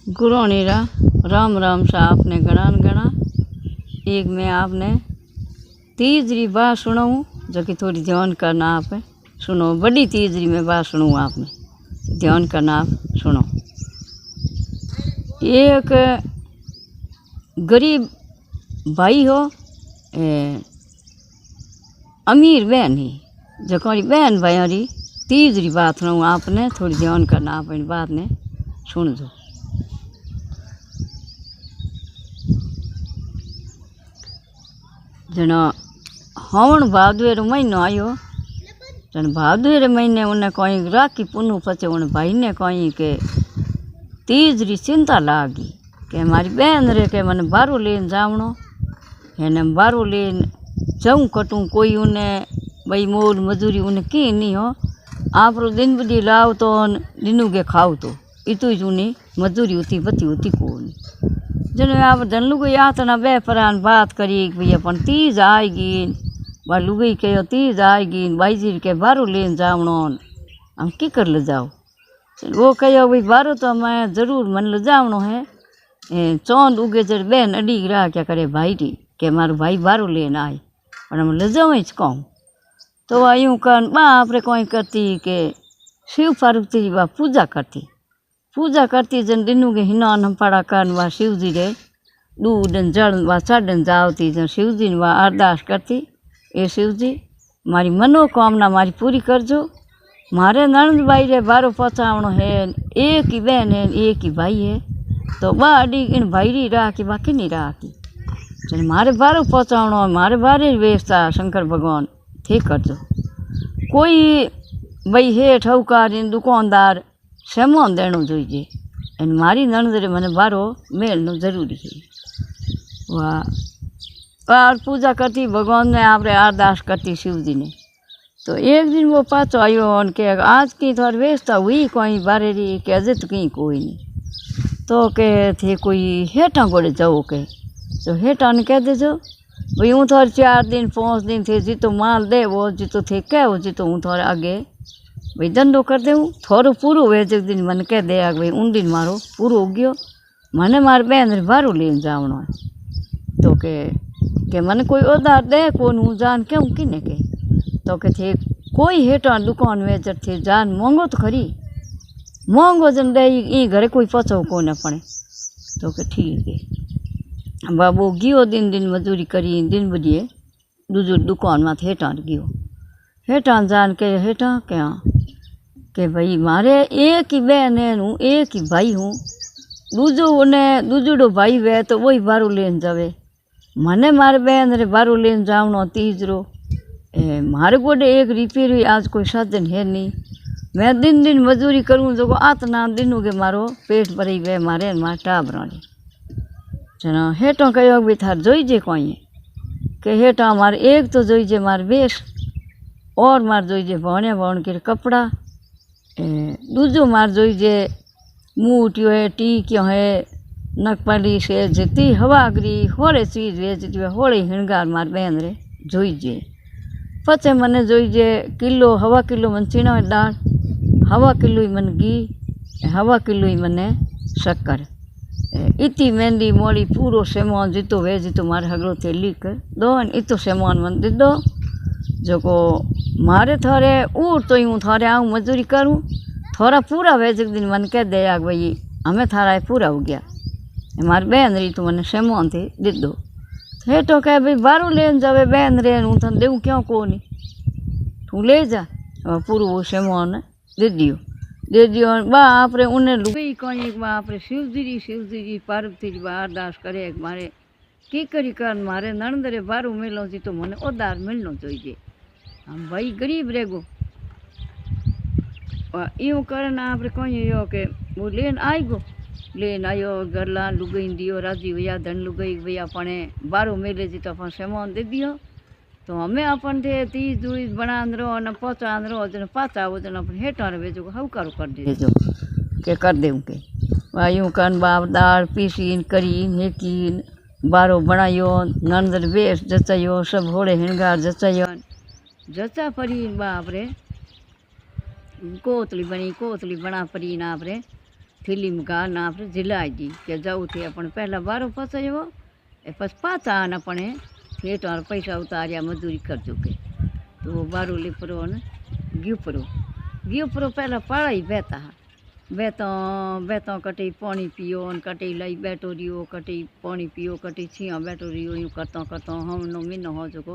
गुरुनीरा राम राम सा आपने गणा गणा। एक मैं आपने तीसरी बात सुनाऊँ जो कि थोड़ी ध्यान करना आप सुनो। बड़ी तीसरी में बात सुनूँ आपने ध्यान करना आप सुनो। एक गरीब भाई हो अमीर बहन ही जो कोई बहन भाई तीसरी बात सुनाऊँ आपने थोड़ी ध्यान करना आप इन बात ने सुन दो। जना हवन भादवेर महीनो आयो जन भादवेर महीने उन्हें कहीं राखी पुनू पचे उन भाई ने कहीं के तीसरी चिंता लागी कि हमारी बहन रे के मैंने बारू लेन जावनो है बारू लेन जाऊँ कटूँ कोई उन्हें भाई मोल मजूरी उन्हें की नहीं हो आप दिन बदी लाओ तो दिनू के खाओ तो इतु जूनी मजूरी होती बती होती को नहीं जन आप जन लुगई आतना बे परान बात करी भाई अपन तीज आएगी बा लुगई के तीज आएगी भाई जी के बारू लेन जावनो हम की कर ले जाओ वो कहो भाई बारू तो मैं जरूर मन ले जावनो है चौंद उगे जर बहन अड़ी रहा क्या करे भाई री के मारो भाई बारू लेन आए और हम ले जाओ कहूँ तो वह यूँ कर बा आपरे कोई करती के शिव पार्वती जी बा पूजा करती जन दिनू के हिनान हम पड़ा कर वा शिव जी रे दूधन जड़ वा चढ़न जावती जन शिव जी वा अरदास करती ए शिव जी मारी मनोकामना मारी पूरी करजो मारे नणंद भाई रे बारो पहुँचावनो है एक ही बहन है एक ही भाई है तो बा अड़ी इन भाई री रहा कि बाकी नहीं रहा कि जन मारे बारो पहुँचावनो मारे बारे व्यवस्था शंकर भगवान थे करजो कोई भाई हे ठौकार इन दुकानदार सेमोन देनो जोईजे एन मारी नणंद रे मने बारो मेलनो जरूरी है वाह पूजा करती भगवान ने आपरे अरदास करती शिव जी ने। तो एक दिन वो पाचो आयो और के आज की थोड़ी व्यवस्था हुई कोई बारे री के अजे तो कहीं कोई नहीं तो के थे कोई हेठा गोड़े जाओ के तो हेठा ने कह देजो भाई हूँ थोड़े 4 दिन 5 दिन थे जी तो माल दे वो जी तो थे क्या हो जी तो हूँ थोड़े आगे भाई धंधो कर दे थोड़ो पूरो हुए एक दिन मन कह दे भाई उन दिन मारो पूरो हो गयो मने मार बहन रे बारू लेन जावनो तो के मन कोई उधार दे कौन हूँ जान क्यों किने के तो के थे कोई हेठा दुकान में जब थे जान महंगो तो खरी महंगो जन दे ई घरे कोई पचो को न पड़े तो के ठीक है बाबू गियो दिन दिन मजूरी करी दिन बदिए दूजो दुकान में हेठा गयो हेठा जान के हेठा क्या के भाई मारे एक ही बहन है हूँ एक ही भाई हूँ दूजो उन्हें दूजोड़ो भाई वे तो वही बारू लेन जावे मने मारे बहन रे बारू लेन जावनो तीजरो मारे गोडे एक रिपेयर हुई आज कोई साधन है नहीं मैं दिन दिन मजूरी करूँ जो आतना दिनों के मारो पेट भरी वे मारे मार टाबरा रे जना हेठो कहो भी थार जोईजे कोई के हेठा मारे एक तो जोईजे मार बेस और मार जोईजे भौने भौन के कपड़ा दूजो मार जोईजे मूटियो है टीकियो है नकपाली से जती हवागरी होड़े चीज वेचती होड़े हिणगार मार बहन रे जोईजे पचे मने जोईजे किलो हवा किलो मन चीनो दाल हवा किलो ही मन घी हवा किलो ही मने शक्कर इतनी मेहंदी मोड़ी पूरो सेमान जीतो वे जीतो मारे हगलो थे लिख दो इतो सेमान मन दे दो जो को मारे थारे ऊर तो यूँ थारे आऊँ मजूरी करूँ थोड़ा पूरा वेज एक दिन मन कह दे भाई हमें थारा पूरा हो गया हमारी बहन रही तो मैंने सेमान थे दे दो हे तो कह भाई बारू लेन जावे बहन रे हूँ तो देऊँ क्यों को नहीं तू ले जा पूरा वो सेमान दे दियो बा आप रे उन्हें लुगई कहीं बा आप रे शिव जी पार्वती जी बा अरदास करे मारे की करी कर मारे नणंद रे बारू मिलो जी तो मने उधार मिलनो चाहिए हम भाई गरीब रेगो यूँ करना आप रे कहीं यो के वो लेन आयो गरला लुगई दियो राजी भैया धन लुगई भैया अपने बारू मिले जी तो अपन सामान दे दियो तो हमें अपन थे 30 दूज बना रहो न पचा रहो जन पाचा वो जन अपन हेठा रे भेजो हवकारो कर दे जो के कर दे के वह यूँ कर बाप दाल पीसीन करीन हेकीन बारो बनायो नंदर बेस जचायो सब होड़े हिणगार जचायो जचा परी बाप रे कोतली बना परी आप रे થેલી में घा ना આપણે ઝીલાઈ દી કે જવું થે પણ પહેલાં બારો ફસાયો એ પછી પાછા અને આપણે થિયેટર પૈસા ઉતાર્યા મજૂરી કરજો કે તો બારો લીપરો ને ગયું પરો પહેલાં પાળાઈ બેતા બેતો કટી પાણી પીઓ ને કટી લઈ બેઠો રહ્યો કટી પાણી પીઓ કટી છીયા બેઠો રહ્યો यूँ करता हमनो मीनो हो चुको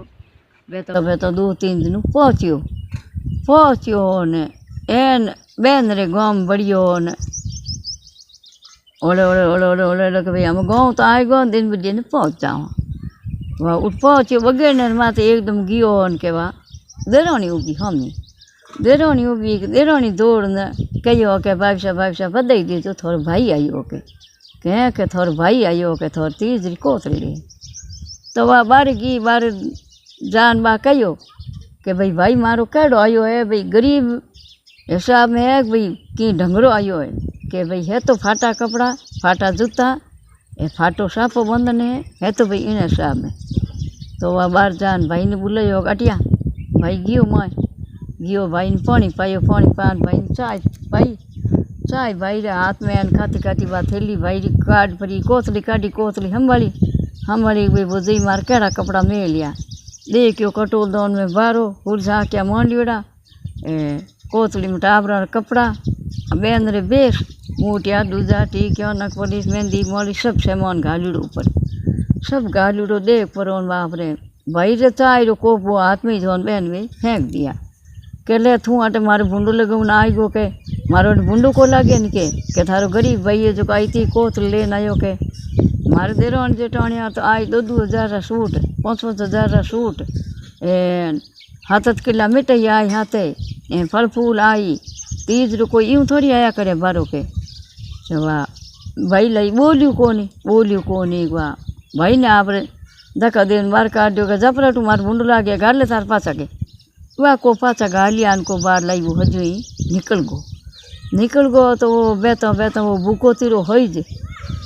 बेतो 2-3 दिन पहुँच्यो ने एन बेन रे गाँव बढ़ियो ने ओले के भाई हम गाँव तो आए गो दिन बजे ने पहुँच जाओ वह उठ पहुँच्यो बगैर ने माते एकदम गियो ने के वा देरानी उभी हमनी देरानी दौड़ ने कहो के भाई साहब बधाई दी तो थोड़ा भाई आयो के थोड़ा भाई आयो के थोड़ा तीसरी कोतरी रे तो वह बार जान बा कहो कि भाई मारो केड़ो आयो है भाई गरीब हिसाब में है भाई की ढंगरो आयो है कि भाई है तो फाटा कपड़ा फाटा जूता ए फाटो साफो बंधन है तो भाई इन हिसाब में तो वह बार जान भाई ने बुलायो अटिया भाई गियो भाई ने पानी पायो पानी पान भाई ने चाय भाई रे हाथ में आन खाती बात थैली भाई री काट भरी कोतली काटी कोतली हमारी भाई वो जई मार केड़ा कपड़ा में लिया देखियो कटोल दोन में बारो हुरझा क्या मान लियोड़ा कोतली में टाबरा कपड़ा बेन रे बेस मूटिया दूजा टीक्यो नकपली मेहंदी मोली सब सामान घालूड़ो ऊपर सब घालूड़ो देख पर बाप रे भाई रे चाय रो कोपो हाथ में जोन बहन में फेंक दिया के ले थू आटे मारे भूंडो लगाऊँ ना आई गो के मारो भूंडो को लागे न के थारो गरीब भाई जो आई थी कोतली लेन आयो के मारे देरान जेठाणिया तो आई 2,000 सूट 5,000 सूट हाथ किला मिठाई आई हाथे फल फूल आई तीज रो कोई यूँ थोड़ी आया करे बारो के चवा भाई लाई बोलियो कोनी वा भाई ने आप धक्का देन बार काट दो के जपरा टू मार भूंडो लागे गाड़ ले तार पाचा के वह को पाचा गालिया को बार लाई वो हजू ही निकल गो तो वो बेता वो भूको तीरो हो जे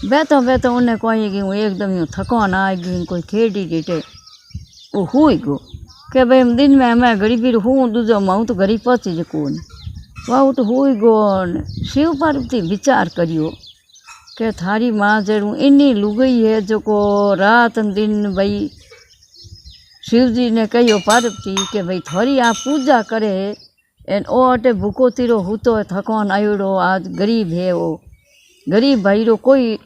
बेता उन्हें कोई गई एकदम यूँ थकान आ गई कोई खेड़ी डेटे वो हुई गो के भाई दिन में मैं गरीबी हूँ दूजो माँ तो गरीब पची जो कौन वह तो हुई गो शिव पार्वती विचार करियो के थारी माँ जरूँ इन्नी लुगई है जो को रात दिन भाई शिव जी ने कहो पार्वती के भाई थोड़ी आप पूजा करे एन ओ अटे भूखो तीरो हूतो थकान आयोड़ो आज गरीब है वो गरीब भाई रो कोई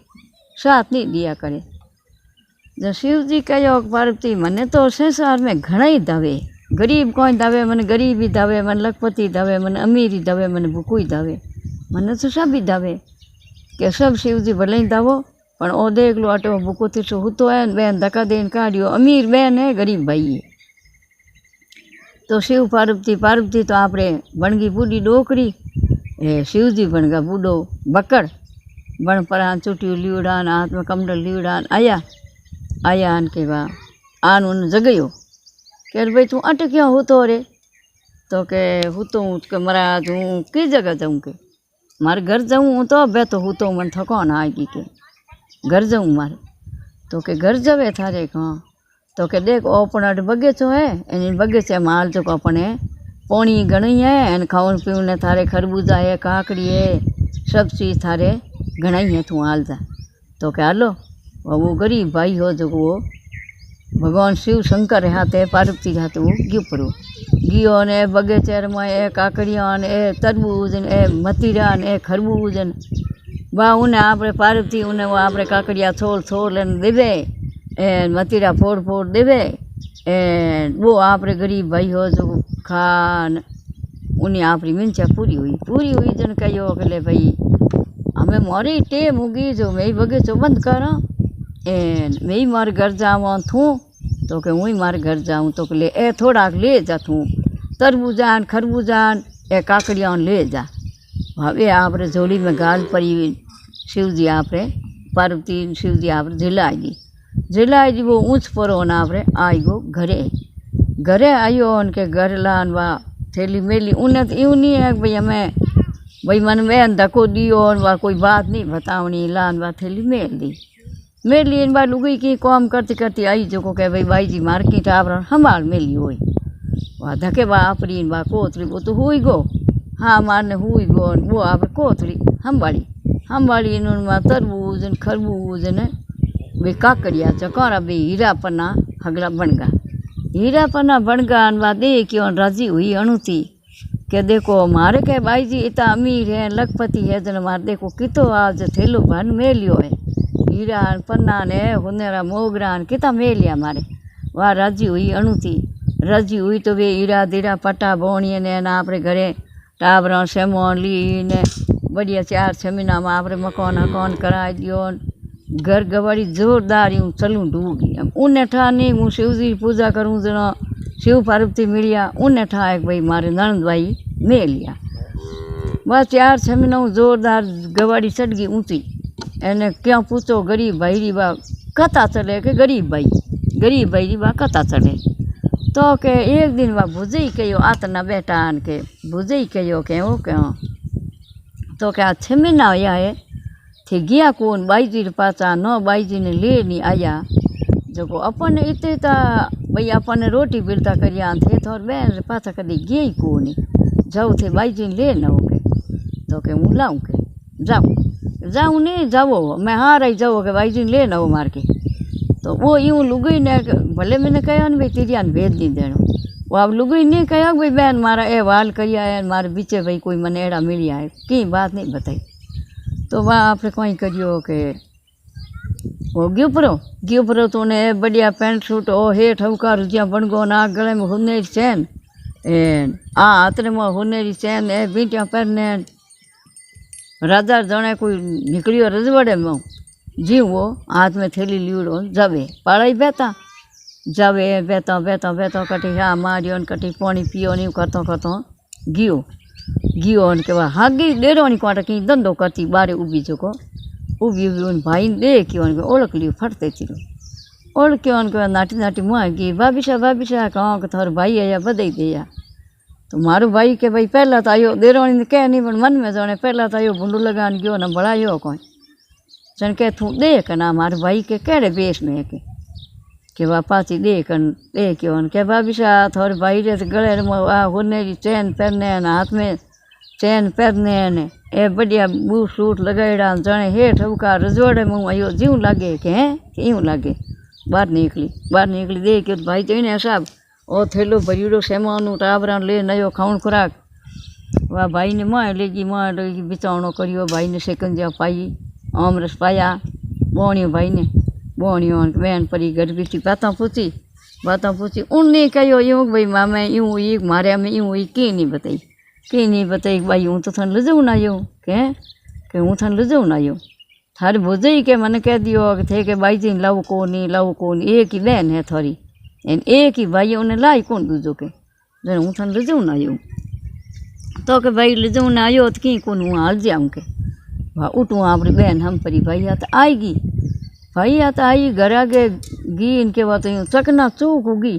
साथ नहीं दिया करे जब शिव जी कहो पार्वती मने तो संसार में घना ही दावे गरीब कोई दावे मन गरीब ही दावे मन लखपति दावे मन अमीर ही दावे मन भूखो ही दावे मने तो सब ही दावे के सब शिव जी भले ही दावो पण ओ देख लो अटो भूखो तीसो हूतो है बेन धक्का देन काढ़ियो अमीर बेन है गरीब भाई है तो शिव पार्वती तो आपरे बनगी बूढ़ी डोकरी शिव जी बन गया बूढ़ो बकड़ बन पर चुटियो लीवड़ान हाथ में कमंडल लीवड़ान आया आन के बा आन उन जगयो के भाई तू अट क्यों हूतो रे तो के हूतो के महाराज हूँ किस जगह जाऊँ के मारे घर जाऊँ तो बे तो हूतो मन थकान आएगी के घर जाऊँ मारे तो के घर जावे थारे कहाँ तो के देख अपन अट बगीचो है इन बगीचे में हाल जो अपने पानी घणी है एन खावन पीवन ने थारे खरबूजा है काकड़ी है सब चीज़ थारे घणाई है तू हाल जा तो के हालो वो गरीब भाई हो जो वो भगवान शिव शंकर हाथे पार्वती हाथे वो गियो ने बगीचे में ए काकड़िया ने ए तरबूज ने ए मतीरा ने ए खरबूज ने बा उन्हें आप पार्वती उन्हें वो आप काकड़िया छोड़ लेने देवे ए मतीरा फोड़ देवे ए वो आप गरीब भाई हो जो खान उन्हें आप मिंचा पूरी हुई जन कहो के ले भाई हमें मारी टेम होगी जो मैं बगीचो बंद करा मैं मारे घर जावा थू तो के वही मारे घर जाऊँ तो के ले ए थोड़ा ले जा थू तरबूजान खरबूजान ए काकड़िया ले जा હવે આપણે જોડી में गाल पड़ी शिव जी आप पार्वती शिव जी आप झिलाई दी वो ऊँच परो न आप आई गो घरे आयो उनके घर लान वा थैली मेली उन्हें तो यूँ नहीं है भाई हमें भाई मन में धक्को दियो वा कोई बात नहीं बतावनी लान वा थैली मेली इन बार लुगई की काम करती आई जो को कह भाई जी मार्केट आप हमार मेली हुई वह धके बा आपरी बा कोतरी वो तो हुई गो हाँ मारने हुई गो वो आप कोतरी संभाळी में तरबूज ने खरबूज ने बे काकड़िया चकारा बे हीरा पन्ना हगला बनगा हीरा पन्ना बनगा बा देख राजी हुई अणुती के देखो मारे के भाई जी इतना अमीर है लखपति है जन मारे देखो कितो आज थेलो भन मेलियो है हीरा पन्ना ने हुनेरा मोगरा कितना मेलिया मारे वाह राजी हुई अणुती राजी हुई तो वे हीरा दीरा पट्टा बोणी ने आप घरे टाबरा सेमोन ली ने बढ़िया 4-6 महीना में आप मकान हकान कराए दियो घर गवाड़ी जोरदार यूँ चलूँ डूबी उन्हें ठा नहीं हूँ शिव जी पूजा करूँ जना शिव पार्वती मिलिया उन्हें ठा एक भाई मारे ननद भाई में लिया बस 4-6 महीना जोरदार गवाड़ी चढ़ गई ऊँची एने क्या पूछो गरीब भाई री बा कथा चले के गरीब भाई री बा कथा चले तो के एक दिन बा भुजई कहो आतना बेटा आन के भुजई कहो के वो क्यों तो क्या 6 महीना होया है थे गया कौन बाई जी पाचा न बाई जी ने ले नहीं आया जो अपन इतने भाई अपन रोटी बिरता करिया थे तो बहन पाचा कभी गए ही कौन जाऊ थे बाई जी ले न हो के तो के हूँ लाऊँ के जाऊँ नहीं जाओ मैं हाँ रही जाओ के भाई जी ले न हो मार के तो वो यूँ लुगई ने भले मैंने कहा भाई तिरिया भेज नहीं देना वो अब लुगई नहीं कहा भाई बहन मारा ए वाल करिया है मारे बीचे भाई कोई मने एड़ा मिलिया है कई बात नहीं बताई तो वहाँ आपने कहीं करियो के वो गियो परो तो उन्हें बढ़िया पैंट सूट ओ हेठ हवका रुजिया बन गो ना गले में हुनेरी चैन हाथ में हुनेरी चैन है बीटियाँ पहनने राजा जने कोई निकलियो रजवाड़े में जीव वो हाथ में थैली लीड़ो जावे पाड़ाई बेता जावे बेता कटी हाँ मारियो कटी पानी पियो नहीं करतो गियो के बाद हागी डेरो नहीं क्वाटा कहीं धंधो करती बारे उबी जो उबी उन भाई देख ओळख लियो फटते चिरो ओळख के नाटी मुँह गई भाभी साहब कहाँ के थारो भाई आया बधाई दिया तो मारो भाई के भाई पहला तो आयो देरोनी ने कह नहीं मन में जाने पहला तो आयो भूंडू लगान गयो ना बढ़ायो कोई जन के तू देख ना मारे भाई के केड़े बेस में के पाची देखियो के भाभी साहब थोड़े भाई रे गले होनेरी चैन पहनने हाथ में चैन पहनने ने ए बढ़िया बूट सूट लगाईड़ा जने हेठ हवका रजवाड़े में आयो जीव लागे के हैं कि यूँ लागे बाहर निकली देखियो तो भाई तो साहब ओ थैलो भरीड़ो सेमानू टाबरा ले नयो खाऊं खुराक वाह भाई ने माँ लेगी बिचावणो करियो भाई ने सेकंजिया पाई आमरस पाया बोणियो भाई ने बोणियो बहन परी घर बीती बातें पूछी उनने कहो यूँ भाई मामे यूँ ही मारे में यूँ ही की नहीं बताई भाई हूँ तो थन लजऊ ना यूँ के हूँ थन लजऊ ना यूँ थारे भुजई के मैंने कह दियो थे कि भाई जी लाऊ कौन एक ही बहन है थोड़ी एक ही भाई उन्हें लाई कौन दूजो के जन हूँ थन लजऊ ना यूँ तो के भाई लजऊ ना आयो तो कहीं कौन हूँ हाल जाऊँ के वाह उठूँ आपरी बहन हम परी भाई या तो आएगी भाई या तो आई घर आगे गी इनके बाद यूँ चकना चूक होगी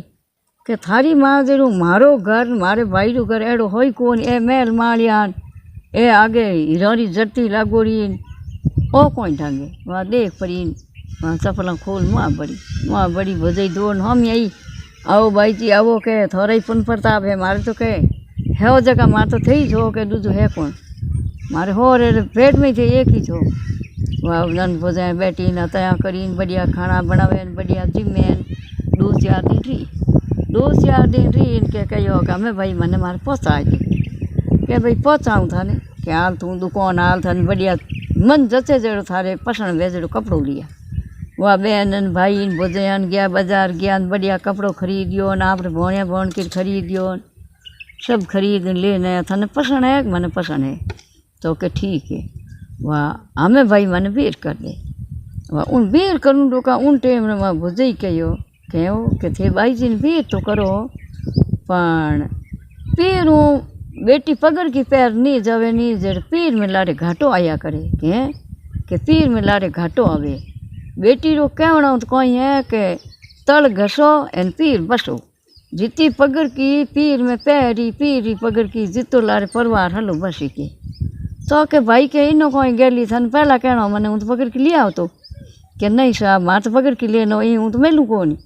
के थारी माँ जरूँ मारो घर मारे भाई रो घर एड़ो होई कौन ए महल मालियान ए आगे हिरोरी जड़ती लागोरी ओ कौन ढंगे वहाँ देख पड़ी वहाँ चपला खोल मुँह बड़ी भुजई दौड़ हम यही आओ भाई जी आओ के थोड़ा ही पुन प्रताप है मारे तो कहे है वो जगह मार तो थे ही छो के दूजो है कौन मारे हो रे पेट में थे एक ही छो वहाँ नन भुजाएं बैठी न तया करी बढ़िया खाना बनावे बढ़िया जिमेन 2-4 दिन रही इनके कहो कि हमें भाई मैंने मारे पहुँचाए के भाई पहुँचाऊँ था ने कि हाल तू दुकान हाल था बढ़िया मन जचे जड़ो थारे पसंद भेजड़ो कपड़ो लिया वह बहन भाई भुजयन गया बाजार गया बढ़िया कपड़ो खरीदियो न आप भोणिया भोण के खरीदियो सब खरीद लेने थाने पसंद है मैंने पसंद है तो के ठीक है वह हमें भाई मैंने बेर कर दे वह उन बेर करूँ डोका उन टाइम में वह भुजई कहो के थे भाई जी ने बेर तो करो पण पैर बेटी पगड़ की पैर नहीं जावे नहीं जड़ पीर में लारे घाटो आया करे के पीर में लारे घाटो आवे बेटी रो कहना तो कोई है कि तल घसो एन पीर बसो जितनी पगड़ की पीर में पैरी पीरी पगड़ की जितो लारे परिवार हलो बसी के तो के भाई के इनो कोई गेली थन पहला कहना मैंने हूँ तो पकड़ के लिया तो कि नहीं साहब माँ तो पकड़ के लिए नो हूँ तो मेलू को नहीं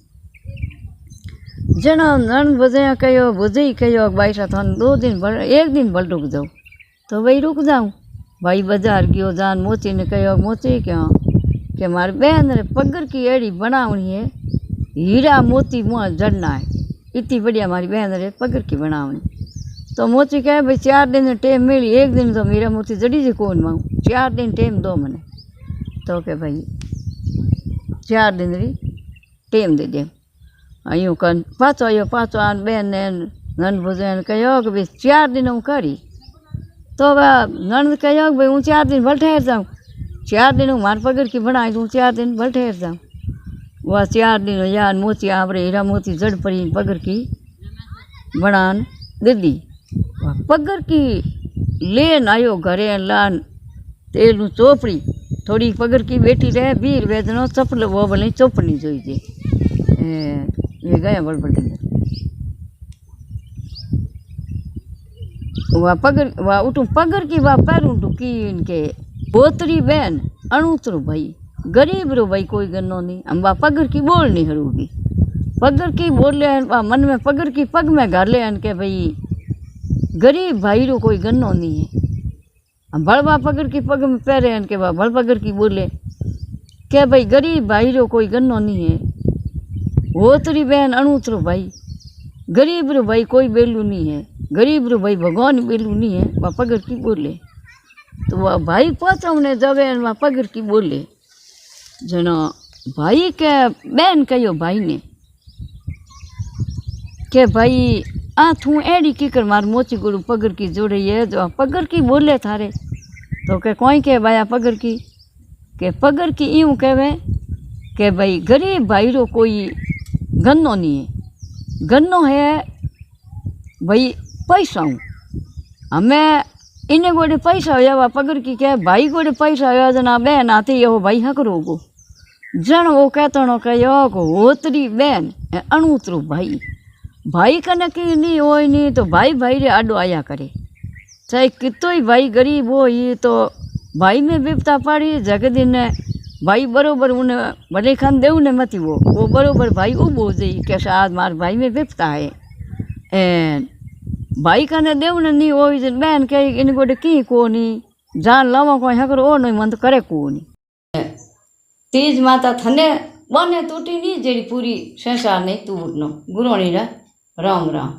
जना नन भुजया कहो भुजई कहो भाई साहब थन 2 दिन एक दिन भल रुक जाओ तो भाई रुक जाऊँ भाई बाजार गयो जान मोची ने कहो मोची क्यों कि मारी बहन रे पगर की एड़ी बनावनी है, हीरा मोती मुँह जड़ना है, इतनी बढ़िया हमारी बहन रे पगर की बनावनी। तो मोची कहे भाई 4 दिन टाइम मिली, एक दिन तो हीरा मोती जड़ी जी कौन मांगू, 4 दिन टाइम दो मने। तो के भाई 4 दिन री टाइम दे दे। यूँ कर पाचो आन बहन ने नंद भुजन कहो कि भाई 4 दिन हूँ करी। तो वह नंद कहो भाई हूँ 4 दिन भल ठहर जाऊँ, 4 दिन हूँ मार पगर की बनाई तो 4 दिन भल ठहर जाऊँ। वह 4 दिन यार मोची आपरे हीरा मोती जड़ पड़ी पगर की बनान दे दी। पगर की लेन आयो घरे लान तेल चोपड़ी थोड़ी पगर की बेटी रहे बीर वेदनो चपल वो भले चोपनी जोई जे ये गया बड़बड़ दिन वह पगर वह उठू पगर की वह पैरों टुकी इनके बोतरी बहन अणुतरो भाई गरीब रो भाई कोई गन्नो नहीं, हम वह पगर की बोल नहीं हरूगी, पगर की बोले मन में पगर की पग में घर ले के भाई गरीब भाई रो कोई गन्नो नहीं है। हम बड़वा पगर की पग में पैरे के बा बड़ पगर की बोले के भाई गरीब भाई रो कोई गन्नो नहीं है, वो तेरी बहन अणुतरो भाई गरीब रो भाई कोई बेलू नहीं है, गरीब रो भाई भगवान बेलू नहीं है, वह पगर की बोले। तो वह भाई पहुँचने जावे वह पगर की बोले जना भाई के बहन कहो भाई ने के भाई आ तू एड़ी की कर मार मोची गुरु पगर की जोड़े है जो पगर की बोले थारे। तो के कोई के भाया पगर की के पगर की यूँ कहवे के भाई गरीब भाई रो कोई गन्नो नहीं है, गन्नो है भाई पैसा हूँ हमें इन्हें गोड़े पैसा होया वा पगर की कहे भाई गोड़े पैसा होया जना बहन आते यो भाई हक रोगो जन वो कहता नो कहो होतरी बहन अणुतरो भाई भाई कने की नहीं हो नहीं तो भाई भाई रे आडो आया करे, चाहे कितो ही भाई गरीब हो ये तो भाई में विपता पड़ी जग दिन भाई बरोबर उन्हें भले खान देव ने मती वो बरोबर भाई उबो जाई कैसा आज मार भाई में विपता है भाई कने देव ने नहीं हो बहन कहे इन गोटे की को नहीं जान लावा कोई हकर ओ नहीं मन तो करे को नहीं। तीज माता थने बने टूटी नहीं जेड़ी पूरी संसार नहीं तू उठनो गुरोनी रा राम राम।